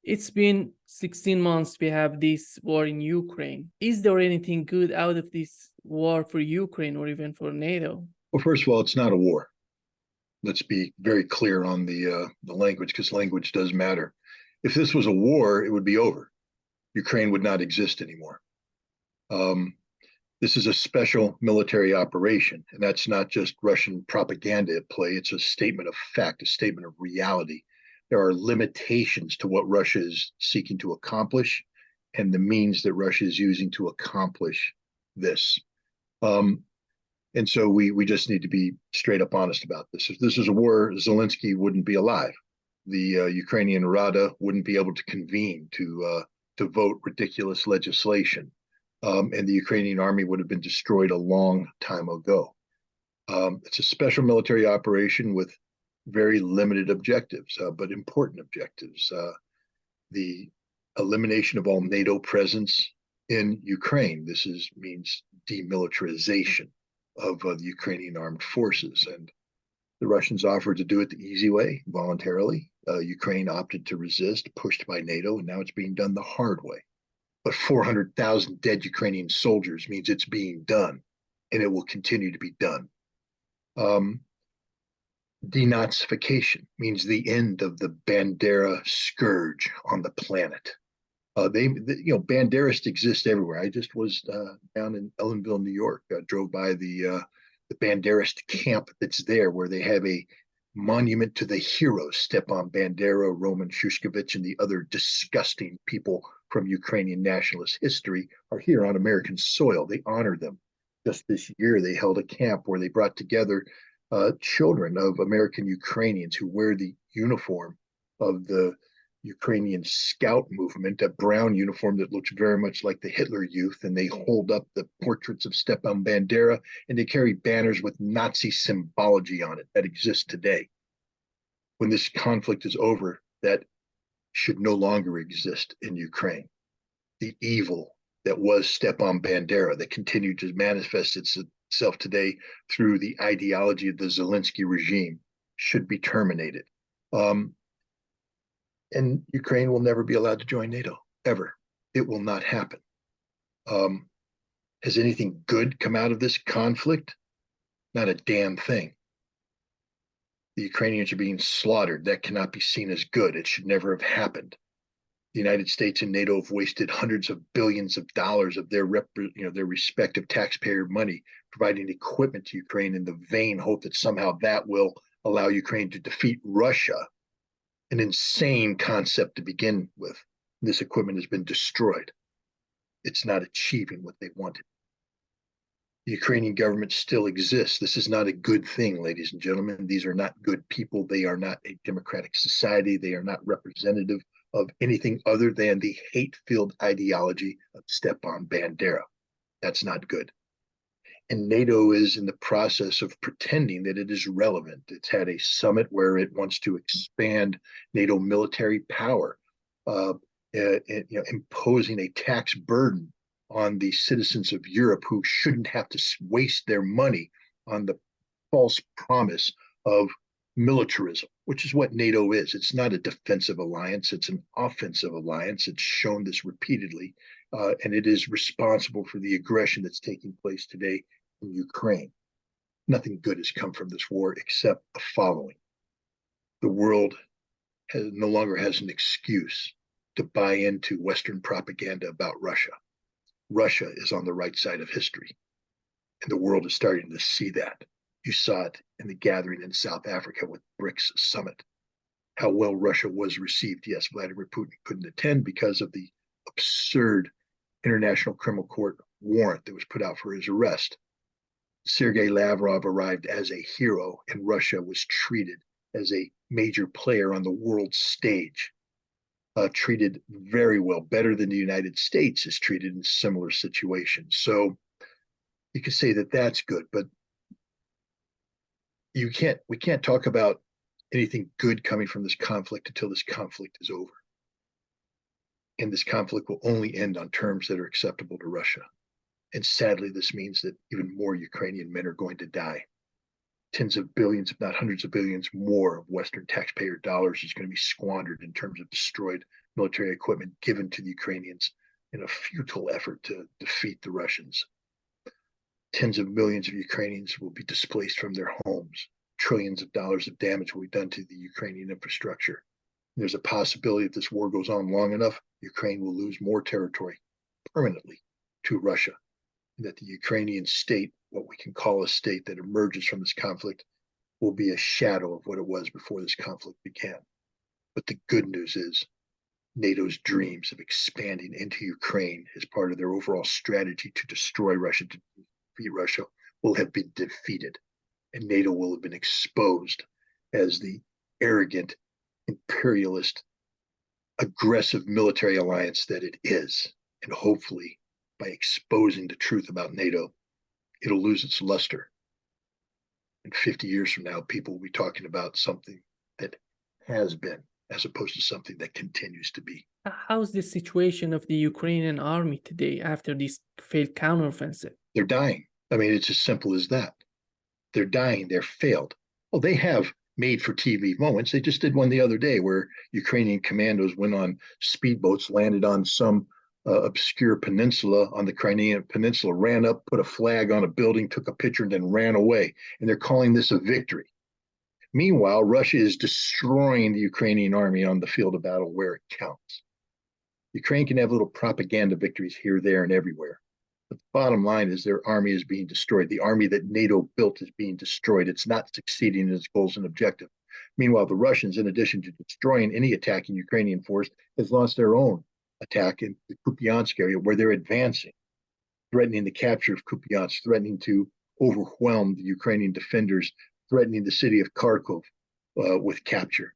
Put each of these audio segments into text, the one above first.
It's been 16 months we have this war in Ukraine. Is there anything good out of this war for Ukraine or even for NATO? Well, first of all, it's not a war. Let's be very clear on the language, because language does matter. If this was a war, it would be over. Ukraine would not exist anymore. This is a special military operation, and that's not just Russian propaganda at play. It's a statement of fact, a statement of reality. There are limitations to what Russia is seeking to accomplish and the means that Russia is using to accomplish this. And so we just need to be straight up honest about this. If this is a war, Zelensky wouldn't be alive. The Ukrainian Rada wouldn't be able to convene to vote ridiculous legislation. And the Ukrainian army would have been destroyed a long time ago. It's a special military operation with very limited objectives, but important objectives. The elimination of all NATO presence in Ukraine. This means demilitarization of the Ukrainian armed forces. And the Russians offered to do it the easy way, voluntarily. Ukraine opted to resist, pushed by NATO, and now it's being done the hard way. But 400,000 dead Ukrainian soldiers means it's being done, and it will continue to be done. Denazification means the end of the Bandera scourge on the planet. Banderists exist everywhere. I just was down in Ellenville, New York. Drove by the Banderist camp that's there, where they have a monument to the heroes, Stepan Bandera, Roman Shushkevich, and the other disgusting people from Ukrainian nationalist history are here on American soil. They honor them. Just this year, they held a camp where they brought together children of American Ukrainians who wear the uniform of the Ukrainian scout movement, a brown uniform that looks very much like the Hitler Youth, and they hold up the portraits of Stepan Bandera, and they carry banners with Nazi symbology on it that exists today. When this conflict is over, that should no longer exist in Ukraine. The evil that was Stepan Bandera, that continued to manifest itself today through the ideology of the Zelensky regime, should be terminated. And Ukraine will never be allowed to join NATO, ever. It will not happen. Has anything good come out of this conflict? Not a damn thing. The Ukrainians are being slaughtered. That cannot be seen as good. It should never have happened. The United States and NATO have wasted hundreds of billions of dollars of their respective taxpayer money providing equipment to Ukraine in the vain hope that somehow that will allow Ukraine to defeat Russia. An insane concept to begin with. This equipment has been destroyed. It's not achieving what they wanted. The Ukrainian government still exists. This is not a good thing, ladies and gentlemen. These are not good people. They are not a democratic society. They are not representative of anything other than the hate-filled ideology of Stepan Bandera. That's not good. And NATO is in the process of pretending that it is relevant. It's had a summit where it wants to expand NATO military power, imposing a tax burden on the citizens of Europe who shouldn't have to waste their money on the false promise of militarism, which is what NATO is. It's not a defensive alliance. It's an offensive alliance. It's shown this repeatedly, and it is responsible for the aggression that's taking place today in Ukraine. Nothing good has come from this war except the following. The world no longer has an excuse to buy into Western propaganda about Russia. Russia is on the right side of history, and the world is starting to see that. You saw it in the gathering in South Africa with BRICS summit, how well Russia was received. Yes, Vladimir Putin couldn't attend because of the absurd International Criminal Court warrant that was put out for his arrest. Sergei Lavrov arrived as a hero, and Russia was treated as a major player on the world stage, treated very well, better than the United States is treated in similar situations. So you could say that that's good, but we can't talk about anything good coming from this conflict until this conflict is over. And this conflict will only end on terms that are acceptable to Russia. And sadly, this means that even more Ukrainian men are going to die. Tens of billions, if not hundreds of billions more of Western taxpayer dollars is going to be squandered in terms of destroyed military equipment given to the Ukrainians in a futile effort to defeat the Russians. Tens of millions of Ukrainians will be displaced from their homes. Trillions of dollars of damage will be done to the Ukrainian infrastructure. There's a possibility if this war goes on long enough, Ukraine will lose more territory permanently to Russia. And that the Ukrainian state, what we can call a state that emerges from this conflict, will be a shadow of what it was before this conflict began. But the good news is NATO's dreams of expanding into Ukraine as part of their overall strategy to destroy Russia, to defeat Russia, will have been defeated. And NATO will have been exposed as the arrogant, imperialist, aggressive military alliance that it is. And hopefully, by exposing the truth about NATO, it'll lose its luster. And 50 years from now, people will be talking about something that has been, as opposed to something that continues to be. How's the situation of the Ukrainian army today after this failed counteroffensive? They're dying. I mean, it's as simple as that. They're dying. They're failed. Well, they have made for TV moments. They just did one the other day where Ukrainian commandos went on speedboats, landed on some obscure peninsula on the Crimean Peninsula, ran up, put a flag on a building, took a picture, and then ran away. And they're calling this a victory. Meanwhile, Russia is destroying the Ukrainian army on the field of battle where it counts. Ukraine can have little propaganda victories here, there, and everywhere. But the bottom line is their army is being destroyed. The army that NATO built is being destroyed. It's not succeeding in its goals and objectives. Meanwhile, the Russians, in addition to destroying any attacking Ukrainian force, has launched their own attack in the Kupiansk area where they're advancing, threatening the capture of Kupiansk, threatening to overwhelm the Ukrainian defenders, threatening the city of Kharkov with capture.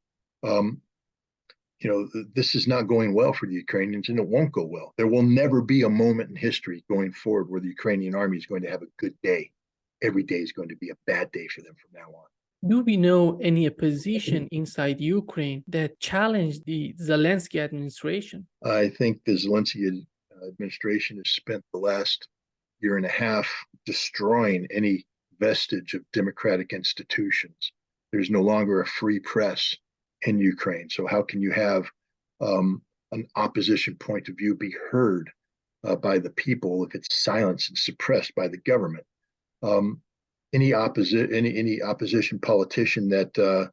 This is not going well for the Ukrainians, and it won't go well. There will never be a moment in history going forward where the Ukrainian army is going to have a good day. Every day is going to be a bad day for them from now on. Do we know any opposition inside Ukraine that challenged the Zelensky administration? I think the Zelensky administration has spent the last year and a half destroying any vestige of democratic institutions. There's no longer a free press in Ukraine. So how can you have an opposition point of view be heard by the people if it's silenced and suppressed by the government? Any opposition politician that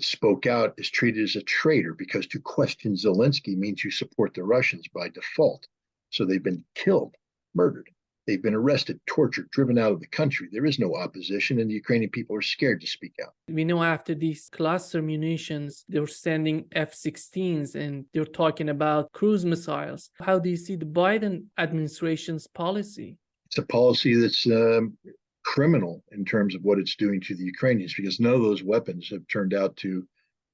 spoke out is treated as a traitor, because to question Zelensky means you support the Russians by default. So they've been killed, murdered. They've been arrested, tortured, driven out of the country. There is no opposition, and the Ukrainian people are scared to speak out. We know after these cluster munitions, they're sending F-16s and they're talking about cruise missiles. How do you see the Biden administration's policy? It's a policy that's criminal in terms of what it's doing to the Ukrainians, because none of those weapons have turned out to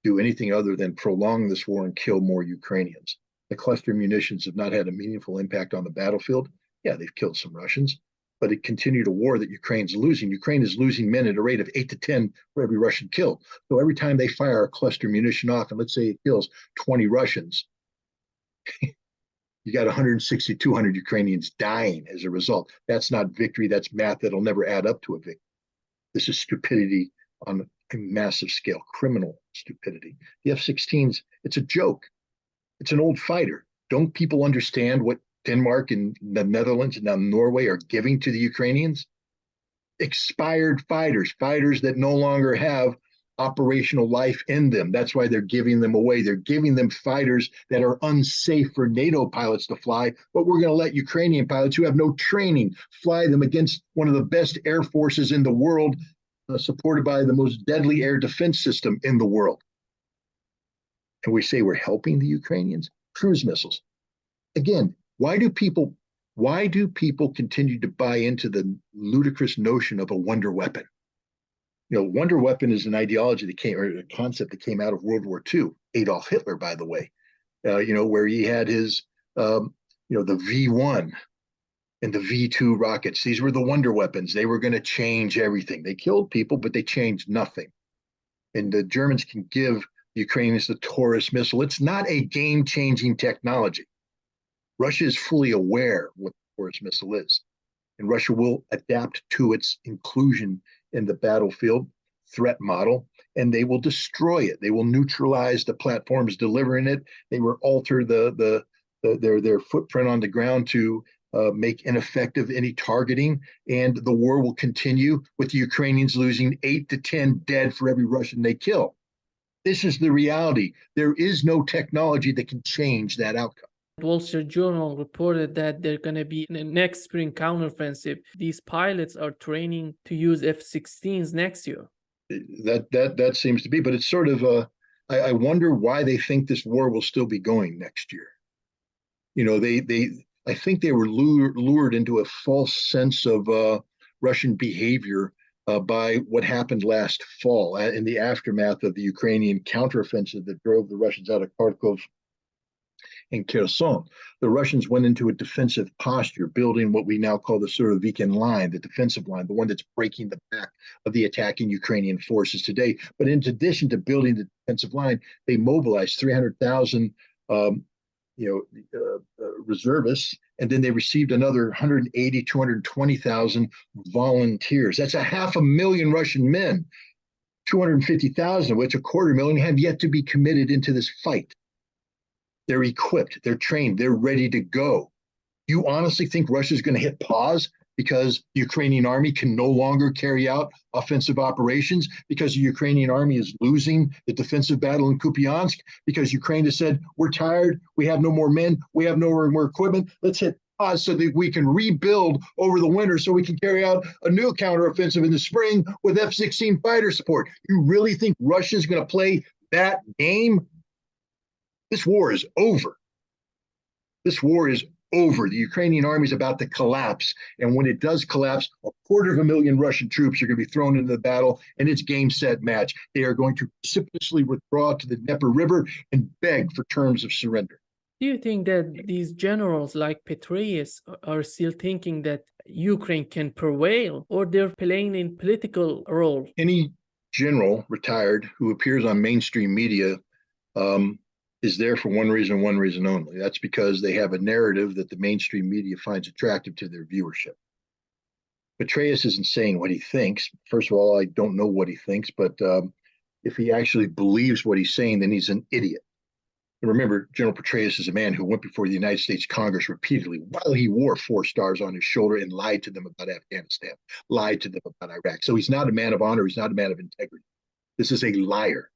do anything other than prolong this war and kill more Ukrainians. The cluster munitions have not had a meaningful impact on the battlefield. Yeah, they've killed some Russians, but it continued a war that Ukraine's losing. Ukraine is losing men at a rate of 8 to 10 for every Russian killed. So every time they fire a cluster munition off, and let's say it kills 20 Russians, you got 160, 200 Ukrainians dying as a result. That's not victory. That's math that'll never add up to a victory. This is stupidity on a massive scale, criminal stupidity. The F-16s, it's a joke. It's an old fighter. Don't people understand what Denmark and the Netherlands and now Norway are giving to the Ukrainians? Expired fighters, fighters that no longer have operational life in them. That's why they're giving them away. They're giving them fighters that are unsafe for NATO pilots to fly, but we're going to let Ukrainian pilots who have no training fly them against one of the best air forces in the world, supported by the most deadly air defense system in the world. And we say we're helping the Ukrainians? Cruise missiles. Again, why do people continue to buy into the ludicrous notion of a wonder weapon? Wonder weapon is an ideology or a concept that came out of World War II. Adolf Hitler, by the way, where he had his, the V1 and the V2 rockets. These were the wonder weapons. They were going to change everything. They killed people, but they changed nothing. And the Germans can give the Ukrainians the Taurus missile. It's not a game-changing technology. Russia is fully aware of what the Taurus missile is, and Russia will adapt to its inclusion in the battlefield threat model and they will destroy it. They will neutralize the platforms delivering it. They will alter their footprint on the ground to make ineffective any targeting, and the war will continue with the Ukrainians losing 8 to 10 dead for every Russian they kill. This is the reality. There is no technology that can change that outcome. Wall Street Journal reported that they're going to be in the next spring counteroffensive. These pilots are training to use F-16s next year. That seems to be, but it's sort of I wonder why they think this war will still be going next year. You know, I think they were lured into a false sense of Russian behavior by what happened last fall in the aftermath of the Ukrainian counteroffensive that drove the Russians out of Kharkov and Kherson. The Russians went into a defensive posture, building what we now call the Surovikin line, the defensive line, the one that's breaking the back of the attacking Ukrainian forces today. But in addition to building the defensive line, they mobilized 300,000 reservists, and then they received another 180, 220,000 volunteers. That's 500,000 Russian men, 250,000 of which, 250,000, have yet to be committed into this fight. They're equipped, they're trained, they're ready to go. You honestly think Russia's going to hit pause because the Ukrainian army can no longer carry out offensive operations, because the Ukrainian army is losing the defensive battle in Kupiansk, because Ukraine has said, we're tired, we have no more men, we have no more equipment, let's hit pause so that we can rebuild over the winter so we can carry out a new counteroffensive in the spring with F-16 fighter support. You really think Russia's going to play that game? This war is over. This war is over. The Ukrainian army is about to collapse. And when it does collapse, 250,000 Russian troops are going to be thrown into the battle, and it's game, set, match. They are going to precipitously withdraw to the Dnieper River and beg for terms of surrender. Do you think that these generals like Petraeus are still thinking that Ukraine can prevail, or they're playing a political role? Any general retired who appears on mainstream media is there for one reason only. That's because they have a narrative that the mainstream media finds attractive to their viewership. Petraeus isn't saying what he thinks. First of all, I don't know what he thinks, but if he actually believes what he's saying, then he's an idiot. And remember, General Petraeus is a man who went before the United States Congress repeatedly while he wore 4 stars on his shoulder and lied to them about Afghanistan, lied to them about Iraq. So he's not a man of honor. He's not a man of integrity. This is a liar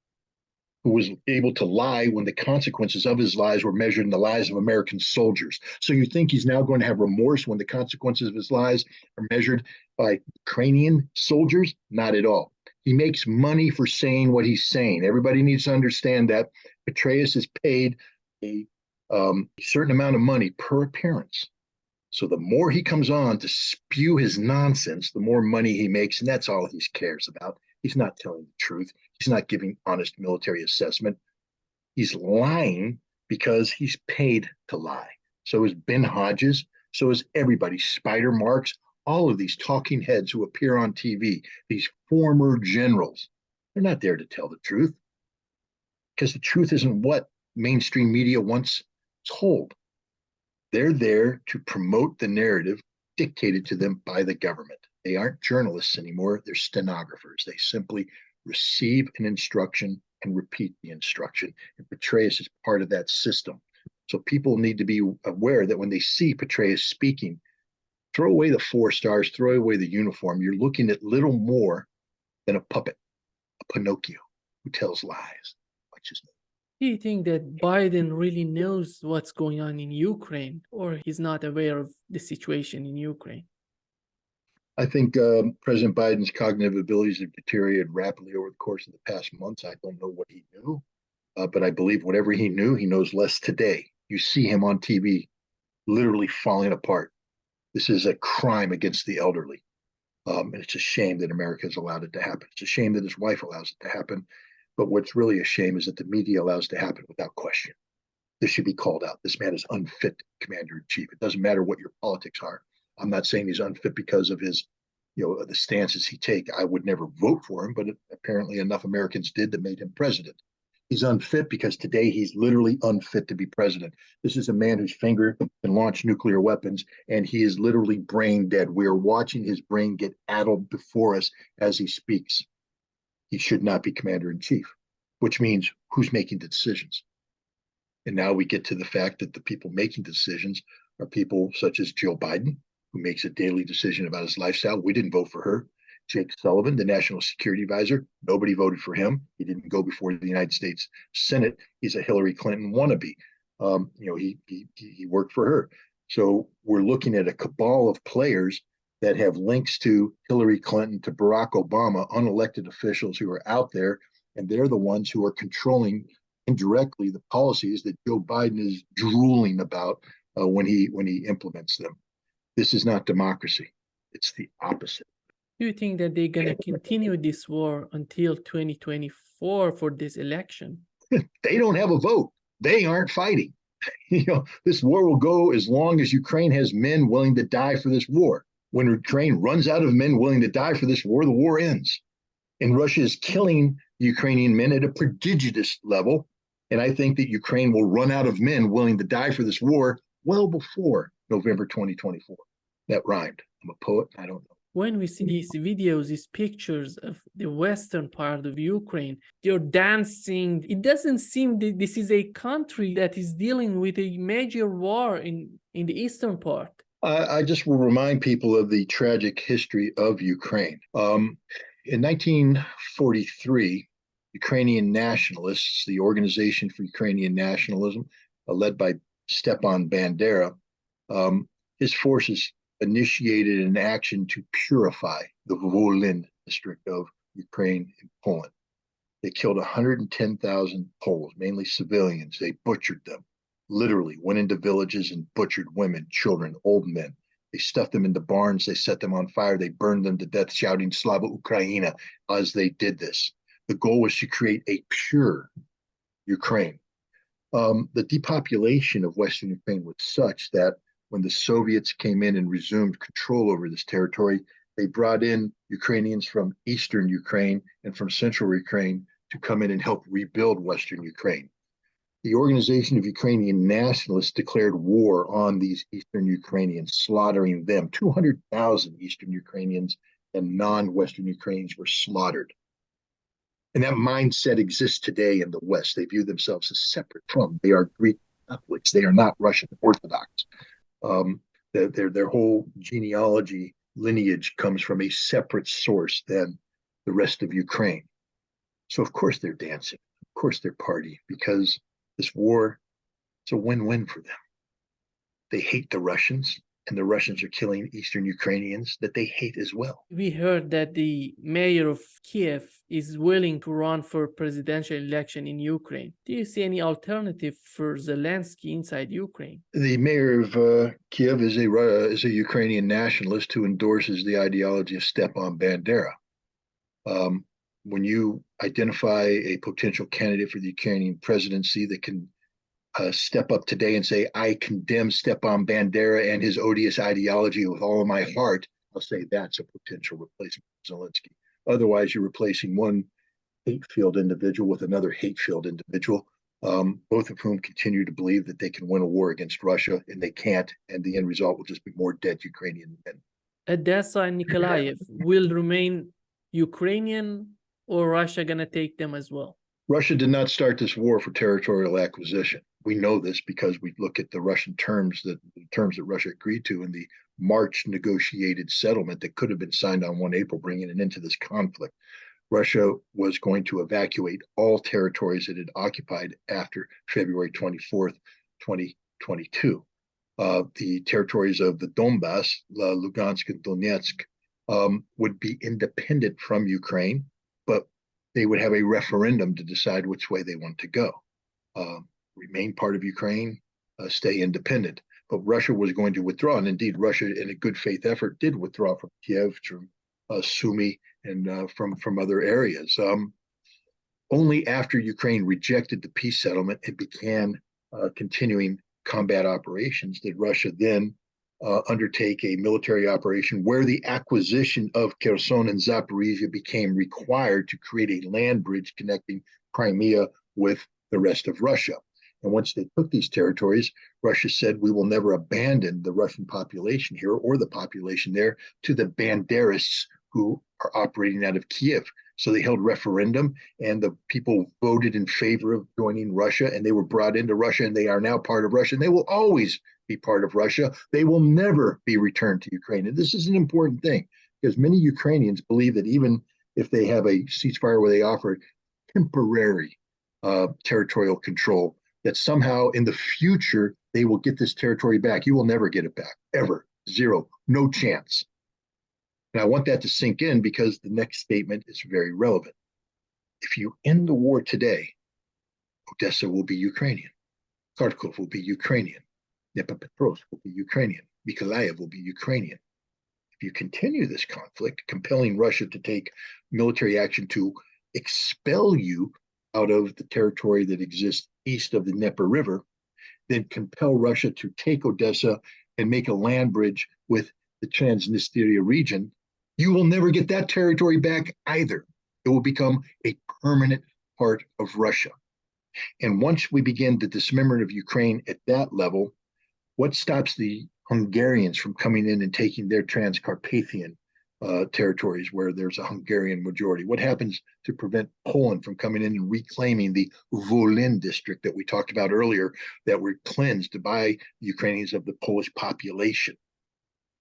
who was able to lie when the consequences of his lies were measured in the lives of American soldiers. So you think he's now going to have remorse when the consequences of his lies are measured by Ukrainian soldiers? Not at all. He makes money for saying what he's saying. Everybody needs to understand that Petraeus is paid a certain amount of money per appearance. So the more he comes on to spew his nonsense, the more money he makes, and that's all he cares about. He's not telling the truth. He's not giving honest military assessment. He's lying because he's paid to lie. So is Ben Hodges. So is everybody. Spider Marks. All of these talking heads who appear on TV, these former generals, they're not there to tell the truth, because the truth isn't what mainstream media once told. They're there to promote the narrative dictated to them by the government. They aren't journalists anymore. They're stenographers. They simply receive an instruction and repeat the instruction. And Petraeus is part of that system. So people need to be aware that when they see Petraeus speaking, throw away the 4 stars, throw away the uniform. You're looking at little more than a puppet, a Pinocchio who tells lies. Watch his name. Do you think that Biden really knows what's going on in Ukraine, or he's not aware of the situation in Ukraine? I think President Biden's cognitive abilities have deteriorated rapidly over the course of the past months. I don't know what he knew, but I believe whatever he knew, he knows less today. You see him on TV literally falling apart. This is a crime against the elderly. And it's a shame that America has allowed it to happen. It's a shame that his wife allows it to happen. But what's really a shame is that the media allows it to happen without question. This should be called out. This man is unfit commander-in-chief. It doesn't matter what your politics are. I'm not saying he's unfit because of his, the stances he take. I would never vote for him, but apparently enough Americans did that made him president. He's unfit because today he's literally unfit to be president. This is a man whose finger can launch nuclear weapons, and he is literally brain dead. We are watching his brain get addled before us as he speaks. he should not be commander-in-chief, which means who's making the decisions? And now we get to the fact that the people making decisions are people such as Joe Biden, who makes a daily decision about his lifestyle. We didn't vote for her. Jake Sullivan, the national security advisor, nobody voted for him. He didn't go before the United States Senate. He's a Hillary Clinton wannabe. He worked for her. So we're looking at a cabal of players that have links to Hillary Clinton, to Barack Obama, unelected officials who are out there, and they're the ones who are controlling indirectly the policies that Joe Biden is drooling about when he implements them. This is not democracy. It's the opposite. Do you think that they're going to continue this war until 2024 for this election? They don't have a vote. They aren't fighting. This war will go as long as Ukraine has men willing to die for this war. When Ukraine runs out of men willing to die for this war, the war ends. And Russia is killing Ukrainian men at a prodigious level. And I think that Ukraine will run out of men willing to die for this war well before November 2024. That rhymed. I'm a poet. I don't know. When we see these videos, these pictures of the western part of Ukraine, they're dancing. It doesn't seem that this is a country that is dealing with a major war in the eastern part. I just will remind people of the tragic history of Ukraine. In 1943, Ukrainian nationalists, the Organization for Ukrainian Nationalism, led by Stepan Bandera, his forces initiated an action to purify the Volyn district of Ukraine and Poland. They killed 110,000 Poles, mainly civilians. They butchered them, literally went into villages and butchered women, children, old men. They stuffed them into barns. They set them on fire. They burned them to death, shouting Slava Ukraina as they did this. The goal was to create a pure Ukraine. The depopulation of Western Ukraine was such that when the Soviets came in and resumed control over this territory, they brought in Ukrainians from Eastern Ukraine and from Central Ukraine to come in and help rebuild Western Ukraine. The Organization of Ukrainian Nationalists declared war on these Eastern Ukrainians, slaughtering them. 200,000 Eastern Ukrainians and non-Western Ukrainians were slaughtered. And that mindset exists today in the West. They view themselves as separate from. They are Greek Catholics. They are not Russian Orthodox. Their whole genealogy lineage comes from a separate source than the rest of Ukraine. So of course they're dancing. Of course they're partying, because this war, it's a win-win for them. They hate the Russians, and the Russians are killing Eastern Ukrainians that they hate as well. We heard that the mayor of Kiev is willing to run for presidential election in Ukraine. Do you see any alternative for Zelensky inside Ukraine? The mayor of Kiev is a Ukrainian nationalist who endorses the ideology of Stepan Bandera. When you identify a potential candidate for the Ukrainian presidency that can step up today and say, I condemn Stepan Bandera and his odious ideology with all of my heart, I'll say that's a potential replacement for Zelensky. Otherwise, you're replacing one hate-filled individual with another hate-filled individual, both of whom continue to believe that they can win a war against Russia, and they can't, and the end result will just be more dead Ukrainian men. Odessa and Nikolaev will remain Ukrainian, or Russia going to take them as well? Russia did not start this war for territorial acquisition. We know this because we look at the Russian terms that Russia agreed to in the March negotiated settlement that could have been signed on 1 April, bringing an end to this conflict. Russia was going to evacuate all territories it had occupied after February 24th, 2022. The territories of the Donbass, Lugansk and Donetsk, would be independent from Ukraine, but they would have a referendum to decide which way they want to go. Remain part of Ukraine, stay independent. But Russia was going to withdraw, and indeed Russia, in a good faith effort, did withdraw from Kiev, from Sumy, and from other areas. Only after Ukraine rejected the peace settlement and began continuing combat operations did Russia then undertake a military operation where the acquisition of Kherson and Zaporizhia became required to create a land bridge connecting Crimea with the rest of Russia. And once they took these territories, Russia said, we will never abandon the Russian population here or the population there to the Banderists who are operating out of Kiev. So they held referendum, and the people voted in favor of joining Russia, and they were brought into Russia, and they are now part of Russia, and they will always be part of Russia. They will never be returned to Ukraine. And this is an important thing, because many Ukrainians believe that even if they have a ceasefire where they offer temporary territorial control, that somehow in the future they will get this territory back. You will never get it back, ever. Zero, no chance. And I want that to sink in, because the next statement is very relevant. If you end the war today, Odessa will be Ukrainian. Kharkov will be Ukrainian. Dnipropetrovsk will be Ukrainian. Mykolaiv will be Ukrainian. If you continue this conflict, compelling Russia to take military action to expel you out of the territory that exists east of the Dnieper River, then compel Russia to take Odessa and make a land bridge with the Transnistria region, you will never get that territory back either. It will become a permanent part of Russia. And once we begin the dismemberment of Ukraine at that level, what stops the Hungarians from coming in and taking their Transcarpathian territories where there's a Hungarian majority? What happens to prevent Poland from coming in and reclaiming the Volyn district that we talked about earlier, that were cleansed by the Ukrainians of the Polish population?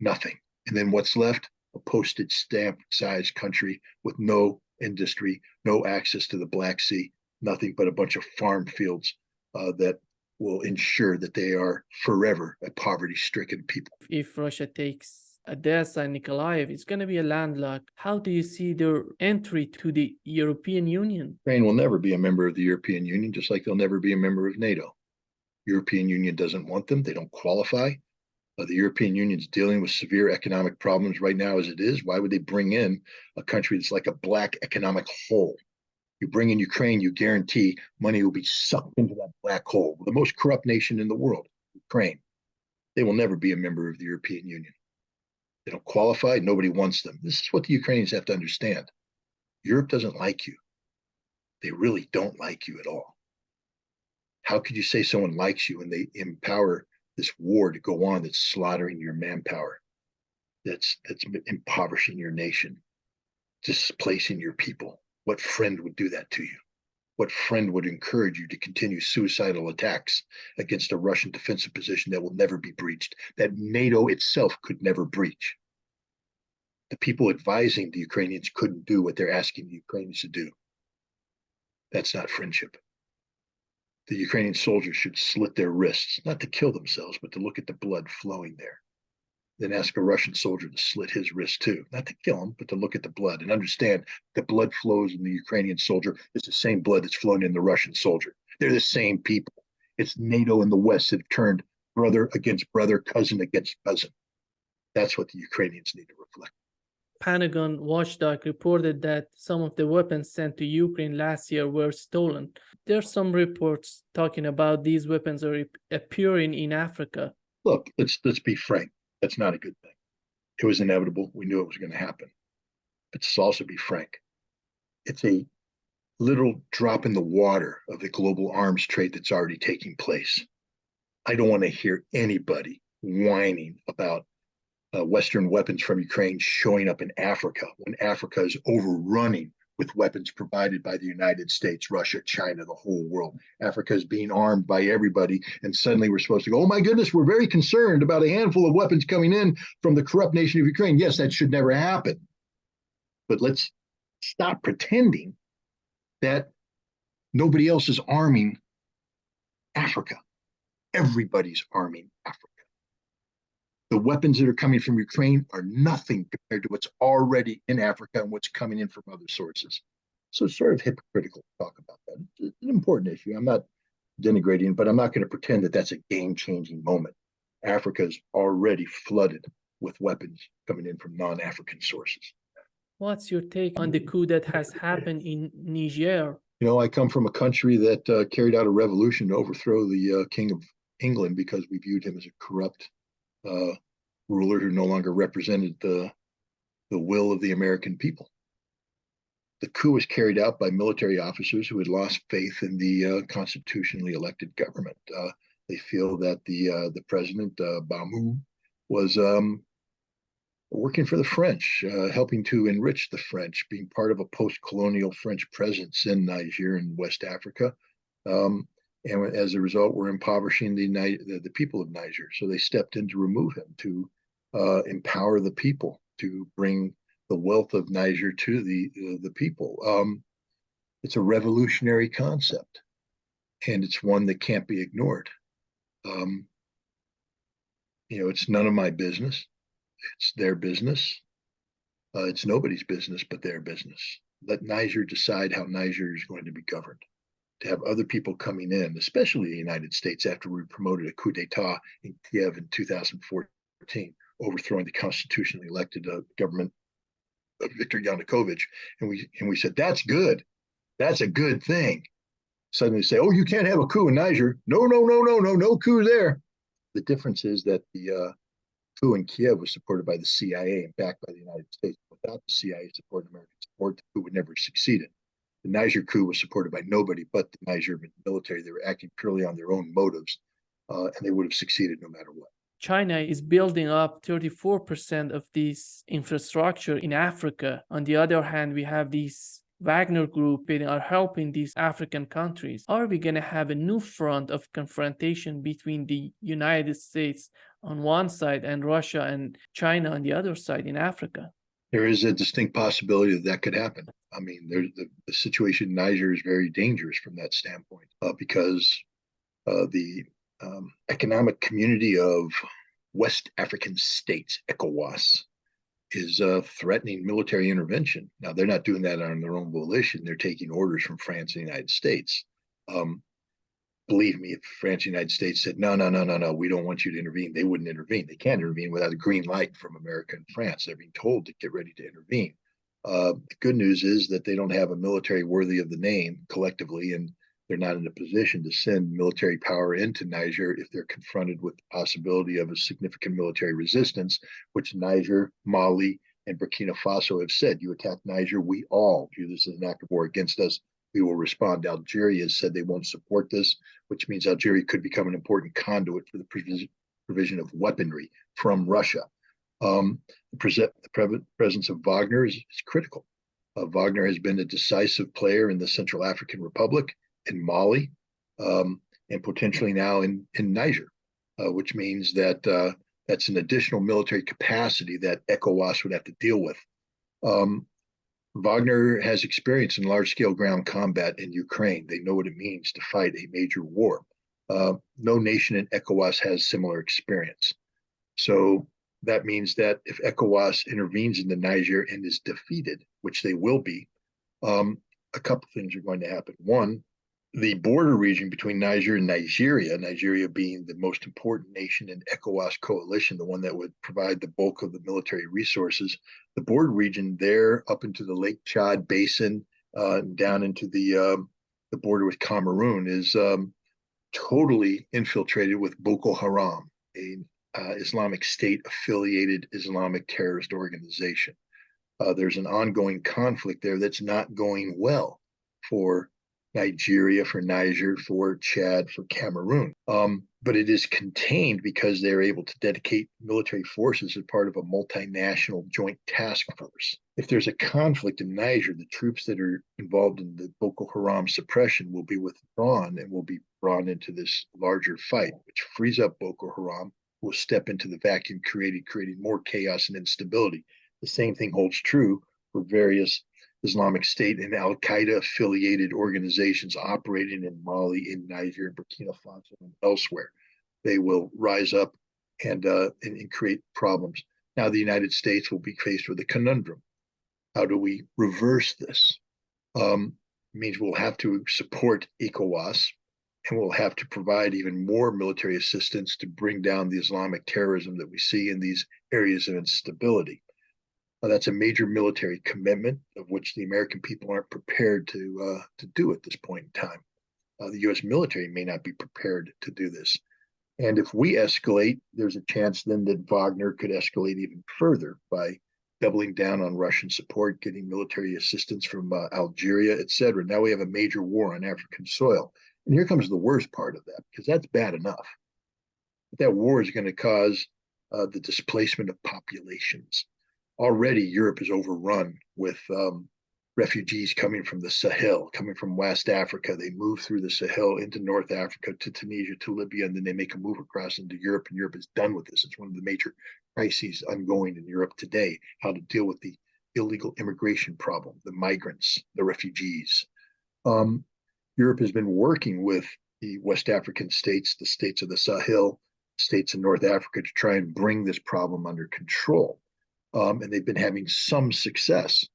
Nothing. And then what's left? A postage stamp sized country with no industry, no access to the Black Sea, nothing but a bunch of farm fields that will ensure that they are forever a poverty-stricken people. If Russia takes Odessa and Nikolaev, it's going to be a landlocked. How do you see their entry to the European Union? Ukraine will never be a member of the European Union, just like they'll never be a member of NATO. European Union doesn't want them. They don't qualify. The European Union is dealing with severe economic problems right now as it is. Why would they bring in a country that's like a black economic hole? You bring in Ukraine, you guarantee money will be sucked into that black hole. The most corrupt nation in the world, Ukraine. They will never be a member of the European Union. They don't qualify. Nobody wants them. This is what the Ukrainians have to understand. Europe doesn't like you. They really don't like you at all. How could you say someone likes you when they empower this war to go on that's slaughtering your manpower, that's impoverishing your nation, displacing your people? What friend would do that to you? What friend would encourage you to continue suicidal attacks against a Russian defensive position that will never be breached, that NATO itself could never breach? The people advising the Ukrainians couldn't do what they're asking the Ukrainians to do. That's not friendship. The Ukrainian soldiers should slit their wrists, not to kill themselves, but to look at the blood flowing there. Then ask a Russian soldier to slit his wrist too, not to kill him, but to look at the blood and understand the blood flows in the Ukrainian soldier is the same blood that's flowing in the Russian soldier. They're the same people. It's NATO and the West that have turned brother against brother, cousin against cousin. That's what the Ukrainians need to reflect. Pentagon watchdog reported that some of the weapons sent to Ukraine last year were stolen. There's some reports talking about these weapons are appearing in Africa. Look, let's be frank. That's not a good thing. It was inevitable. We knew it was going to happen. But let's also be frank. It's a little drop in the water of the global arms trade that's already taking place. I don't want to hear anybody whining about Western weapons from Ukraine showing up in Africa when Africa is overrunning with weapons provided by the United States, Russia, China, the whole world. Africa is being armed by everybody, and suddenly we're supposed to go, oh my goodness, we're very concerned about a handful of weapons coming in from the corrupt nation of Ukraine. Yes, that should never happen. But let's stop pretending that nobody else is arming Africa. Everybody's arming Africa. The weapons that are coming from Ukraine are nothing compared to what's already in Africa and what's coming in from other sources. So it's sort of hypocritical to talk about that. It's an important issue. I'm not denigrating, but I'm not going to pretend that that's a game-changing moment. Africa is already flooded with weapons coming in from non-African sources. What's your take on the coup that has happened in Niger? You know, I come from a country that carried out a revolution to overthrow the King of England because we viewed him as a corrupt ruler who no longer represented the will of the American people. The coup was carried out by military officers who had lost faith in the constitutionally elected government. They feel that the president, Bamu, was working for the French, helping to enrich the French, being part of a post-colonial French presence in Niger and West Africa. And as a result, we're impoverishing the people of Niger. So they stepped in to remove him, to empower the people, to bring the wealth of Niger to the people. It's a revolutionary concept, and it's one that can't be ignored. It's none of my business. It's their business. It's nobody's business but their business. Let Niger decide how Niger is going to be governed. To have other people coming in, especially the United States, after we promoted a coup d'etat in Kiev in 2014, overthrowing the constitutionally elected government of Viktor Yanukovych, and we said that's good, that's a good thing. Suddenly say, oh, you can't have a coup in Niger. No coup there. The difference is that the coup in Kiev was supported by the CIA and backed by the United States. Without the CIA support and American support, the coup would never have succeeded. The Niger coup was supported by nobody but the Niger military. They were acting purely on their own motives, and they would have succeeded no matter what. China is building up 34% of this infrastructure in Africa. On the other hand, we have these Wagner group that are helping these African countries. Are we going to have a new front of confrontation between the United States on one side and Russia and China on the other side in Africa? There is a distinct possibility that could happen. I mean, the situation in Niger is very dangerous from that standpoint because the economic community of West African states, ECOWAS, is threatening military intervention. Now, they're not doing that on their own volition. They're taking orders from France and the United States. Believe me, if France and the United States said, no, we don't want you to intervene, they wouldn't intervene. They can't intervene without a green light from America and France. They're being told to get ready to intervene. The good news is that they don't have a military worthy of the name collectively, and they're not in a position to send military power into Niger if they're confronted with the possibility of a significant military resistance, which Niger, Mali, and Burkina Faso have said. You attack Niger, we all view this as an act of war against us. We will respond. Algeria has said they won't support this, which means Algeria could become an important conduit for the provision of weaponry from Russia. The presence of Wagner is critical. Wagner has been a decisive player in the Central African Republic, in Mali, and potentially now in Niger, which means that that's an additional military capacity that ECOWAS would have to deal with. Wagner has experience in large-scale ground combat in Ukraine. They know what it means to fight a major war. No nation in ECOWAS has similar experience. So that means that if ECOWAS intervenes in the Niger and is defeated, which they will be, a couple things are going to happen. One, the border region between Niger and Nigeria, Nigeria being the most important nation in ECOWAS coalition, the one that would provide the bulk of the military resources, the border region there up into the Lake Chad basin, down into the border with Cameroon is totally infiltrated with Boko Haram, a Islamic State affiliated Islamic terrorist organization. There's an ongoing conflict there that's not going well for Nigeria, for Niger, for Chad, for Cameroon. But it is contained because they're able to dedicate military forces as part of a multinational joint task force. If there's a conflict in Niger, the troops that are involved in the Boko Haram suppression will be withdrawn and will be brought into this larger fight, which frees up Boko Haram, will step into the vacuum creating more chaos and instability. The same thing holds true for various Islamic State and Al-Qaeda affiliated organizations operating in Mali, in Niger, Burkina Faso, and elsewhere. They will rise up and create problems. Now the United States will be faced with a conundrum. How do we reverse this? It means we'll have to support ECOWAS, and we'll have to provide even more military assistance to bring down the Islamic terrorism that we see in these areas of instability. That's a major military commitment of which the American people aren't prepared to do at this point in time. The U.S. military may not be prepared to do this. And if we escalate, there's a chance then that Wagner could escalate even further by doubling down on Russian support, getting military assistance from Algeria, et cetera. Now we have a major war on African soil. And here comes the worst part of that, because that's bad enough. But that war is going to cause the displacement of populations. already Europe is overrun with refugees coming from the Sahel, coming from West Africa. They move through the Sahel into North Africa, to Tunisia, to Libya, and then they make a move across into Europe, and Europe is done with this. It's one of the major crises ongoing in Europe today, how to deal with the illegal immigration problem, the migrants, the refugees. Europe has been working with the West African states, the states of the Sahel, states in North Africa, to try and bring this problem under control. And they've been having some success.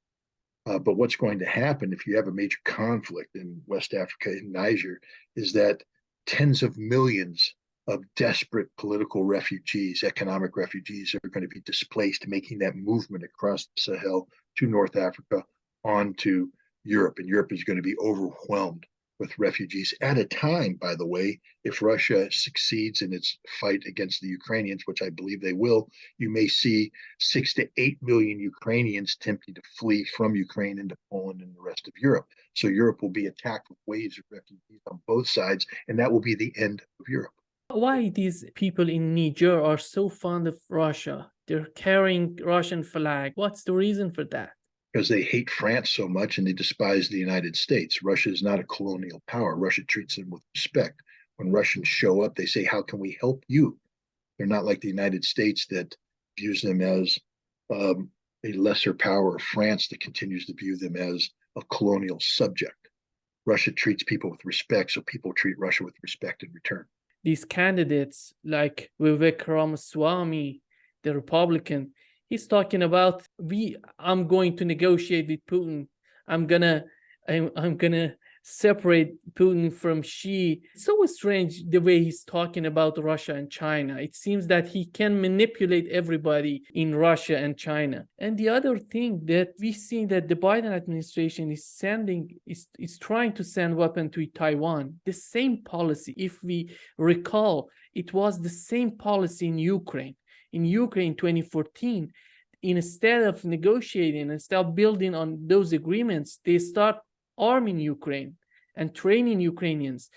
But what's going to happen if you have a major conflict in West Africa, in Niger, is that tens of millions of desperate political refugees, economic refugees, are going to be displaced, making that movement across the Sahel to North Africa onto Europe. And Europe is going to be overwhelmed with refugees at a time, by the way, if Russia succeeds in its fight against the Ukrainians, which I believe they will, you may see 6 to 8 million Ukrainians attempting to flee from Ukraine into Poland and the rest of Europe. So Europe will be attacked with waves of refugees on both sides, and that will be the end of Europe. Why these people in Niger are so fond of Russia? They're carrying Russian flag. What's the reason for that? Because they hate France so much and they despise the United States. Russia is not a colonial power. Russia treats them with respect. When Russians show up, they say, how can we help you? They're not like the United States that views them as a lesser power, of France that continues to view them as a colonial subject. Russia treats people with respect, so people treat Russia with respect in return. These candidates like Vivek Ramaswamy, the Republican, he's talking about I'm going to negotiate with Putin. I'm gonna separate Putin from Xi. It's so strange the way he's talking about Russia and China. It seems that he can manipulate everybody in Russia and China. And the other thing that we see that the Biden administration is trying to send weapons to Taiwan. The same policy, if we recall, it was the same policy in Ukraine. In Ukraine 2014, instead of negotiating, instead of building on those agreements, they start arming Ukraine and training Ukrainians.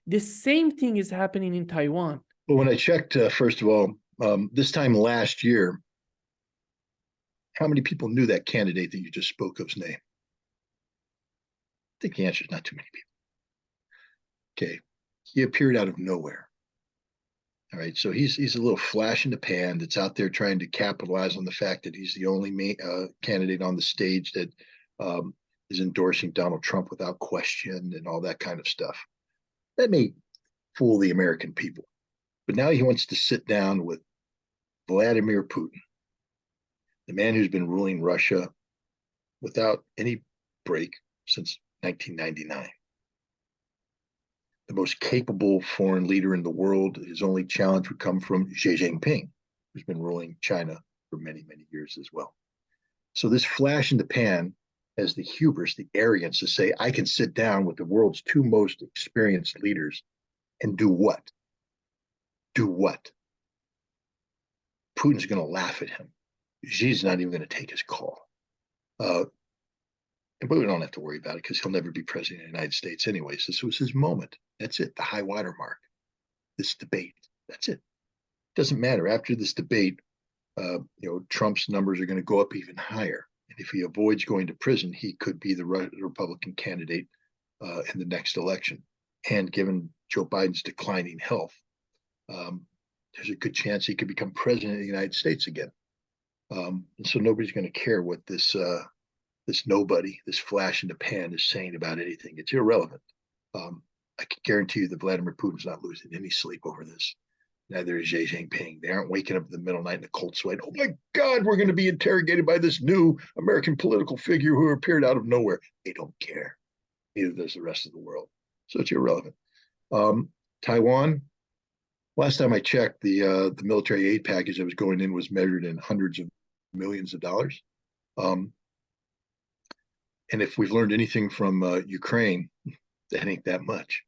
The same thing is happening in Taiwan. Well, when I checked, first of all, this time last year, how many people knew that candidate that you just spoke of's name? I think the answer is not too many people. Okay, he appeared out of nowhere. All right, so he's a little flash in the pan that's out there trying to capitalize on the fact that he's the only candidate on the stage that is endorsing Donald Trump without question and all that kind of stuff. That may fool the American people. But now he wants to sit down with Vladimir Putin, the man who's been ruling Russia without any break since 1999. The most capable foreign leader in the world. His only challenge would come from Xi Jinping, who's been ruling China for many, many years as well. So this flash in the pan has the hubris, the arrogance to say, I can sit down with the world's two most experienced leaders and do what? Do what? Putin's going to laugh at him. Xi's not even going to take his call. But we don't have to worry about it because he'll never be president of the United States anyways. This was his moment. That's it, the high water mark. This debate. That's it. Doesn't matter. After this debate, Trump's numbers are going to go up even higher. And if he avoids going to prison, he could be the Republican candidate in the next election. And given Joe Biden's declining health, there's a good chance he could become president of the United States again. And so nobody's going to care what this nobody, this flash in the pan is saying about anything. It's irrelevant. I can guarantee you that Vladimir Putin's not losing any sleep over this. Neither is Xi Jinping. They aren't waking up in the middle of the night in a cold sweat. Oh my God, we're going to be interrogated by this new American political figure who appeared out of nowhere. They don't care. Neither does the rest of the world. So it's irrelevant. Taiwan, last time I checked, the military aid package that was going in was measured in hundreds of millions of dollars. And if we've learned anything from Ukraine, that ain't that much.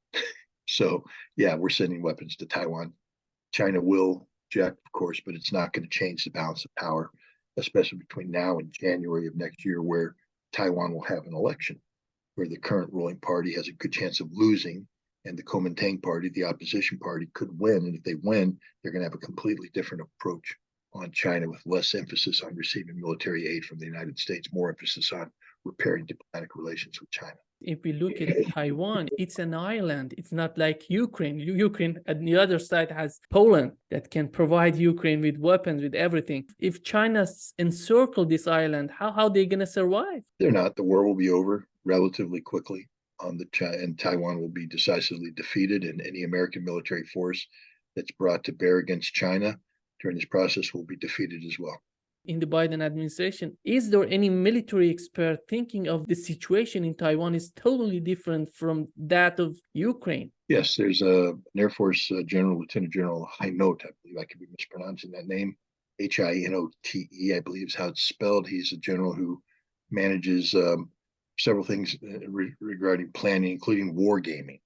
So yeah, we're sending weapons to Taiwan. China will object, of course, but it's not going to change the balance of power, especially between now and January of next year, where Taiwan will have an election, where the current ruling party has a good chance of losing, and the Kuomintang party, the opposition party, could win. And if they win, they're going to have a completely different approach on China with less emphasis on receiving military aid from the United States, more emphasis on repairing diplomatic relations with China. If we look at Taiwan, it's an island. It's not like Ukraine. Ukraine, at the other side, has Poland that can provide Ukraine with weapons, with everything. If China encircle this island, how are they going to survive? They're not. The war will be over relatively quickly, and Taiwan will be decisively defeated, and any American military force that's brought to bear against China during this process will be defeated as well. In the Biden administration, is there any military expert thinking of the situation in Taiwan is totally different from that of Ukraine? Yes, there's an Air Force General, Lieutenant General Hainote, I believe I could be mispronouncing that name, Hinote, I believe is how it's spelled. He's a general who manages several things regarding planning, including wargaming.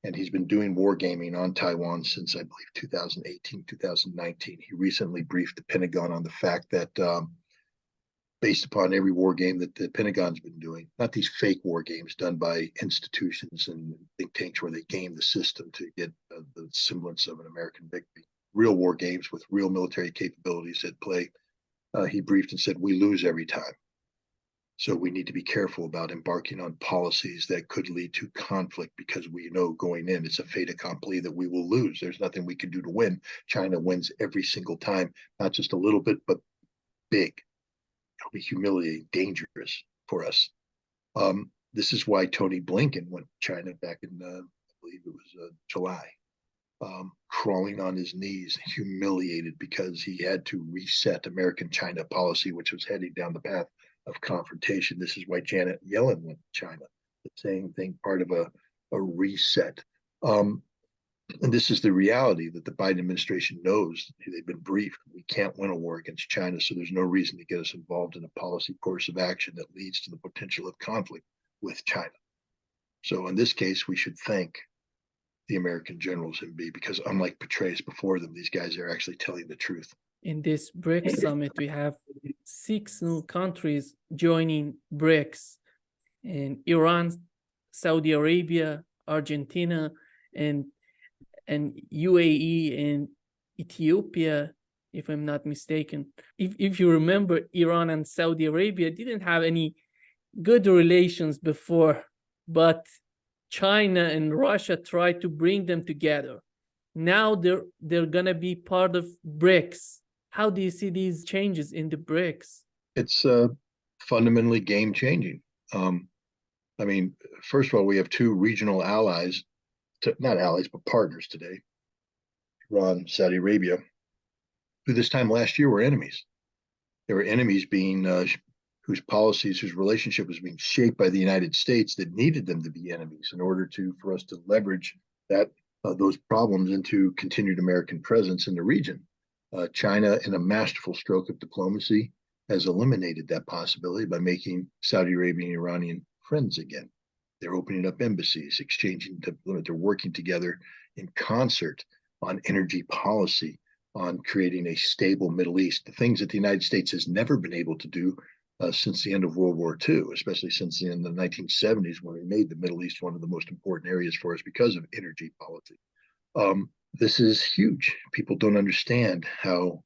And he's been doing wargaming on Taiwan since, I believe, 2018, 2019. He recently briefed the Pentagon on the fact that based upon every war game that the Pentagon's been doing, not these fake war games done by institutions and think tanks where they game the system to get the semblance of an American victory, real war games with real military capabilities at play, he briefed and said, we lose every time. So we need to be careful about embarking on policies that could lead to conflict, because we know going in, it's a fait accompli that we will lose. There's nothing we can do to win. China wins every single time, not just a little bit, but big. It'll be humiliating, dangerous for us. This is why Tony Blinken went to China back in, I believe it was July, crawling on his knees, humiliated because he had to reset American-China policy, which was heading down the path of confrontation. This is why Janet Yellen went to China. The same thing, part of a reset. And this is the reality that the Biden administration knows. They've been briefed. We can't win a war against China, so there's no reason to get us involved in a policy course of action that leads to the potential of conflict with China. So in this case, we should thank the American generals and because unlike Petraeus before them, these guys are actually telling the truth. In this BRICS summit, we have 6 new countries joining BRICS, and Iran, Saudi Arabia, Argentina, and UAE and Ethiopia, if I'm not mistaken. If you remember, Iran and Saudi Arabia didn't have any good relations before, but China and Russia tried to bring them together. Now they're gonna be part of BRICS. How do you see these changes in the BRICS? It's fundamentally game changing. I mean, first of all, we have 2 regional allies, not allies, but partners today, Iran, Saudi Arabia, who this time last year were enemies. They were enemies being whose policies, whose relationship was being shaped by the United States that needed them to be enemies in order for us to leverage those problems into continued American presence in the region. China, in a masterful stroke of diplomacy, has eliminated that possibility by making Saudi Arabian and Iranian friends again. They're opening up embassies, exchanging, they're working together in concert on energy policy, on creating a stable Middle East, the things that the United States has never been able to do since the end of World War II, especially since in the 1970s, when we made the Middle East one of the most important areas for us because of energy policy. This is huge. People don't understand how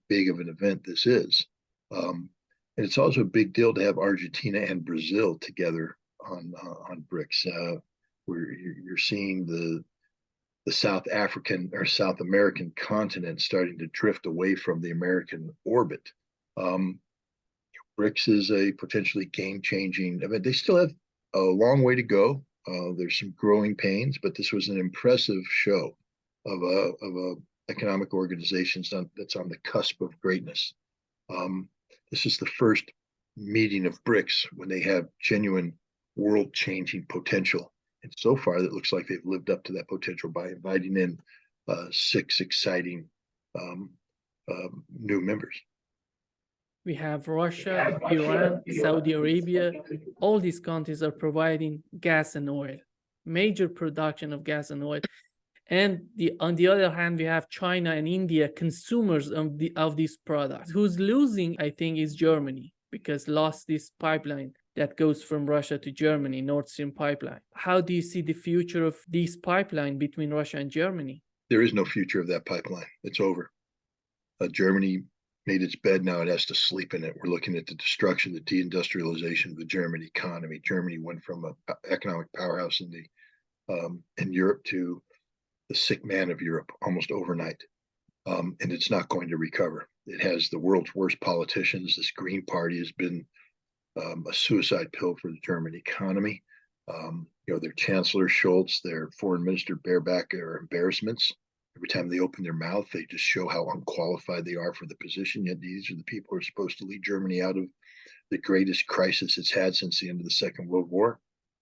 big of an event this is. And it's also a big deal to have Argentina and Brazil together on BRICS, where you're seeing the South African or South American continent starting to drift away from the American orbit. BRICS is a potentially game-changing event. They still have a long way to go. There's some growing pains, but this was an impressive show of a economic organization that's on the cusp of greatness. This is the first meeting of BRICS when they have genuine world-changing potential. And so far, it looks like they've lived up to that potential by inviting in 6 exciting new members. We have Russia, Iran, Saudi Arabia. All these countries are providing gas and oil, major production of gas and oil. And on the other hand, we have China and India, consumers of these products. Who's losing, I think, is Germany, because lost this pipeline that goes from Russia to Germany, Nord Stream pipeline. How do you see the future of this pipeline between Russia and Germany? There is no future of that pipeline. It's over. Germany made its bed, now it has to sleep in it. We're looking at the destruction, the deindustrialization of the German economy. Germany went from an economic powerhouse in Europe to the sick man of Europe almost overnight. And it's not going to recover. It has the world's worst politicians. This Green Party has been a suicide pill for the German economy. Their Chancellor Scholz, their Foreign Minister Baerbock are embarrassments. Every time they open their mouth, they just show how unqualified they are for the position. Yet these are the people who are supposed to lead Germany out of the greatest crisis it's had since the end of the Second World War.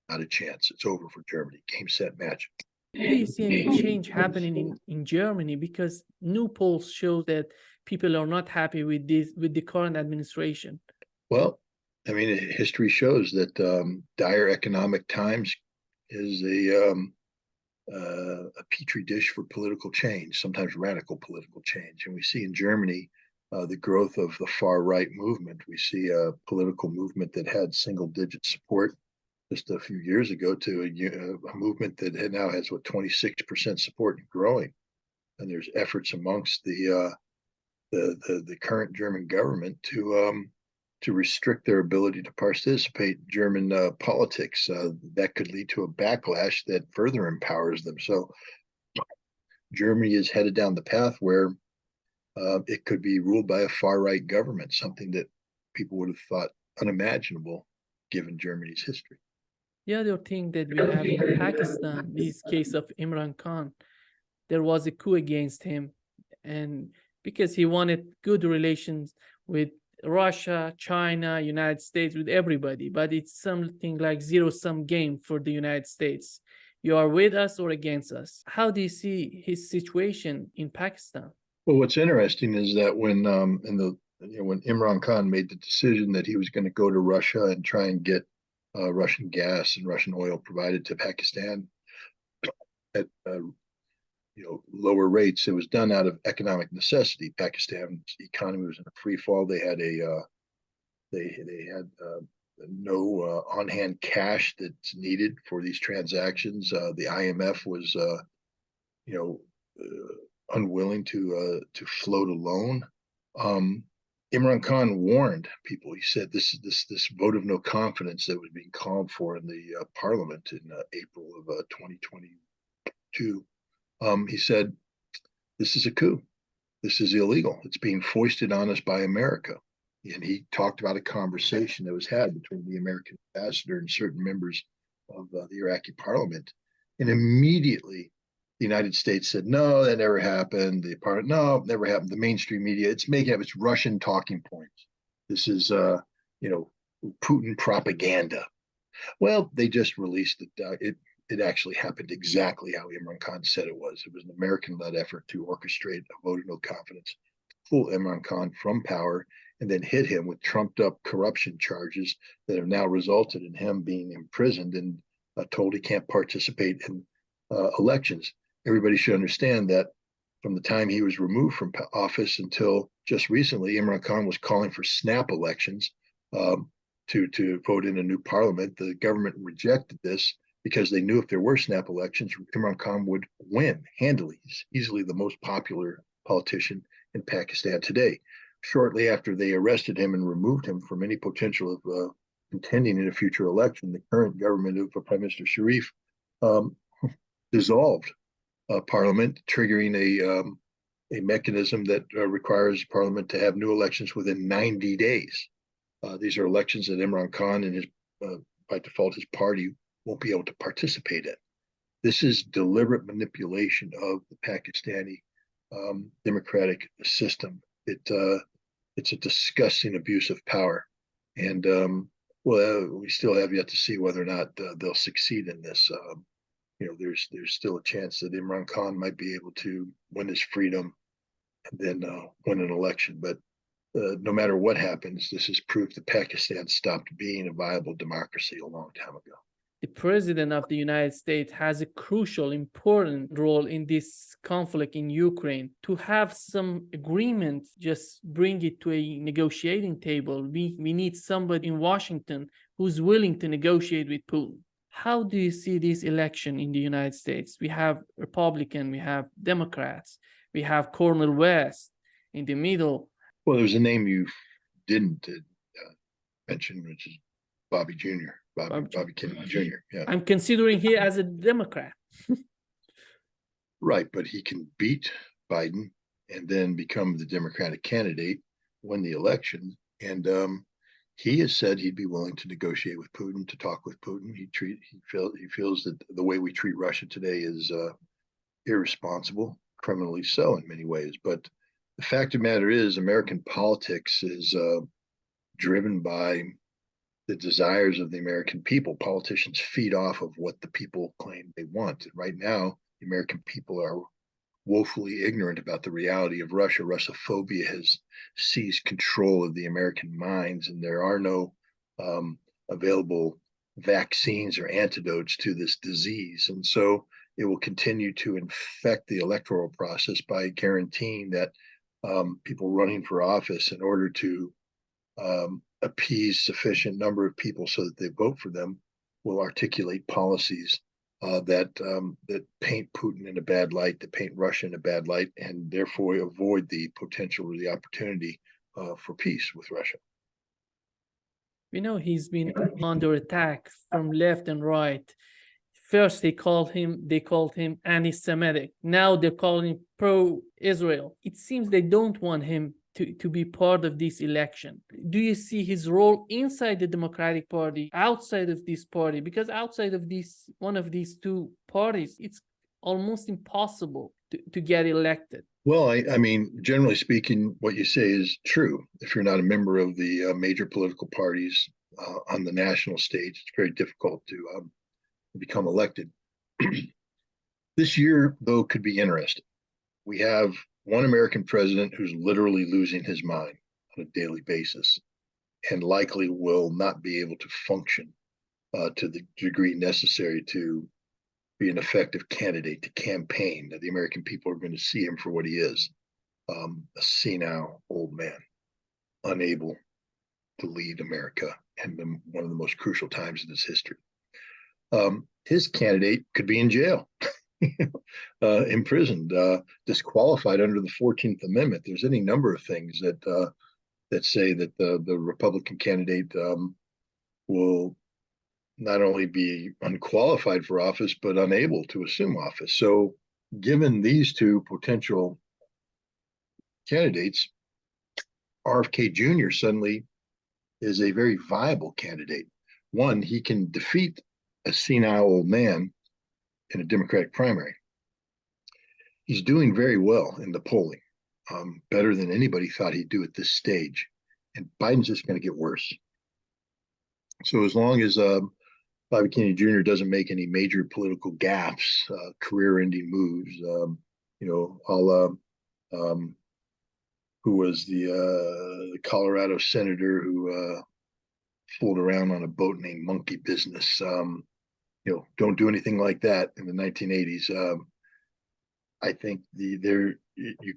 Not a chance. It's over for Germany. Game, set, match. Do you see any change happening in Germany? Because new polls show that people are not happy with the current administration. Well, I mean, history shows that dire economic times is a petri dish for political change, sometimes radical political change. And we see in Germany the growth of the far right movement. We see a political movement that had single-digit support just a few years ago to a movement that now has 26% support and growing. And there's efforts amongst the current German government to restrict their ability to participate in German politics. That could lead to a backlash that further empowers them. So Germany is headed down the path where it could be ruled by a far-right government, something that people would have thought unimaginable given Germany's history. The other thing that we have in Pakistan, this case of Imran Khan, there was a coup against him, and because he wanted good relations with Russia, China, United States, with everybody, but it's something like zero-sum game for the United States. You are with us or against us. How do you see his situation in Pakistan? Well, what's interesting is that when Imran Khan made the decision that he was going to go to Russia and try and get Russian gas and Russian oil provided to Pakistan at lower rates, it was done out of economic necessity. Pakistan's economy was in a free fall. They had no on-hand cash that's needed for these transactions. The IMF was unwilling to float a loan. Imran Khan warned people. He said this vote of no confidence that was being called for in the parliament in April of 2022. He said, this is a coup. This is illegal. It's being foisted on us by America. And he talked about a conversation that was had between the American ambassador and certain members of the Iraqi parliament. And immediately the United States said, no, that never happened. No, never happened. The mainstream media, it's making up its Russian talking points. This is, Putin propaganda. Well, they just released it. It actually happened exactly how Imran Khan said it was. It was an American-led effort to orchestrate a vote of no confidence, pull Imran Khan from power, and then hit him with trumped-up corruption charges that have now resulted in him being imprisoned and told he can't participate in elections. Everybody should understand that from the time he was removed from office until just recently, Imran Khan was calling for snap elections to vote in a new parliament. The government rejected this because they knew if there were snap elections, Imran Khan would win handily. He's easily the most popular politician in Pakistan today. Shortly after they arrested him and removed him from any potential of contending in a future election, the current government of Prime Minister Sharif dissolved Parliament, triggering a mechanism that requires Parliament to have new elections within 90 days. These are elections that Imran Khan and by default, his party won't be able to participate in. This is deliberate manipulation of the Pakistani democratic system. It's a disgusting abuse of power, and we still have yet to see whether or not they'll succeed in this. There's still a chance that Imran Khan might be able to win his freedom and then win an election. But no matter what happens, this is proof that Pakistan stopped being a viable democracy a long time ago. The president of the United States has a crucial, important role in this conflict in Ukraine. To have some agreement, just bring it to a negotiating table. We need somebody in Washington who's willing to negotiate with Putin. How do you see this election in the United States? We have Republican, we have Democrats, we have Cornel West in the middle. Well, there's a name you didn't mention, which is Bobby Jr., Bobby Kennedy Jr. Yeah, I'm considering he as a Democrat. right. But he can beat Biden and then become the Democratic candidate, win the election, and he has said he'd be willing to negotiate with Putin, to talk with Putin. He feels that the way we treat Russia today is irresponsible, criminally so in many ways. But the fact of the matter is, American politics is driven by the desires of the American people. Politicians feed off of what the people claim they want. And right now, the American people are woefully ignorant about the reality of Russia. Russophobia has seized control of the American minds, and there are no available vaccines or antidotes to this disease. And so it will continue to infect the electoral process by guaranteeing that people running for office, in order to appease sufficient number of people so that they vote for them, will articulate policies that paint Putin in a bad light, that paint Russia in a bad light, and therefore avoid the potential or the opportunity for peace with Russia. You know, he's been under attack from left and right. First, they called him anti-Semitic. Now they're calling him pro-Israel. It seems they don't want him to be part of this election. Do you see his role inside the Democratic Party, outside of this party? Because outside of one of these two parties, it's almost impossible to get elected. Well, I mean, generally speaking, what you say is true. If you're not a member of the major political parties on the national stage, it's very difficult to become elected. This year, though, could be interesting. We have one American president who's literally losing his mind on a daily basis and likely will not be able to function to the degree necessary to be an effective candidate, to campaign. That the American people are going to see him for what he is, a senile old man, unable to lead America in one of the most crucial times in its history. His candidate could be in jail, imprisoned, disqualified under the 14th Amendment. There's any number of things that say that the Republican candidate will not only be unqualified for office, but unable to assume office. So given these two potential candidates, RFK Jr. suddenly is a very viable candidate. One, he can defeat a senile old man in a Democratic primary. He's doing very well in the polling, better than anybody thought he'd do at this stage. And Biden's just going to get worse. So as long as Bobby Kennedy Jr. doesn't make any major political gaffes, career-ending moves, who was the Colorado senator who fooled around on a boat named Monkey Business. Don't do anything like that in the 1980s. I think you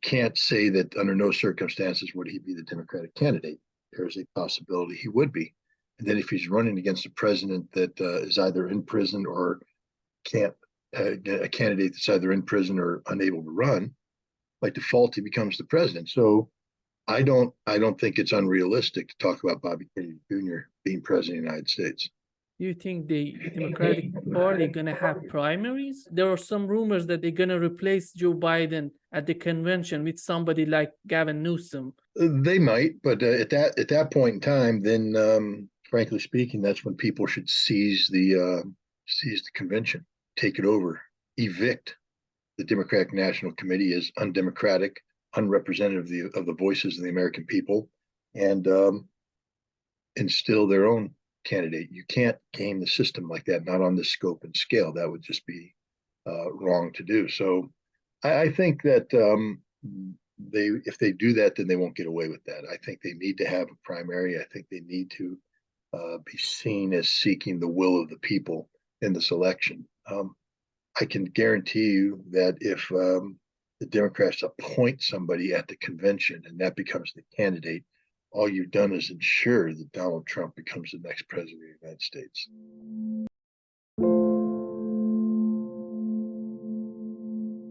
can't say that under no circumstances would he be the Democratic candidate. There's a possibility he would be. And then if he's running against a president that is either in prison or can't, a candidate that's either in prison or unable to run, by default he becomes the president. So I don't think it's unrealistic to talk about Bobby Kennedy Jr. being president of the United States. Do you think the Democratic Party going to have primaries? There are some rumors that they're going to replace Joe Biden at the convention with somebody like Gavin Newsom. They might, but at that point in time, then frankly speaking, that's when people should seize the convention, take it over, evict the Democratic National Committee as undemocratic, unrepresentative of the voices of the American people, and instill their own candidate. You can't game the system like that, not on this scope and scale. That would just be wrong to do. So I think that if they do that, then they won't get away with that. I think they need to have a primary. I think they need to be seen as seeking the will of the people in this election. I can guarantee you that if the Democrats appoint somebody at the convention and that becomes the candidate, all you've done is ensure that Donald Trump becomes the next president of the United States.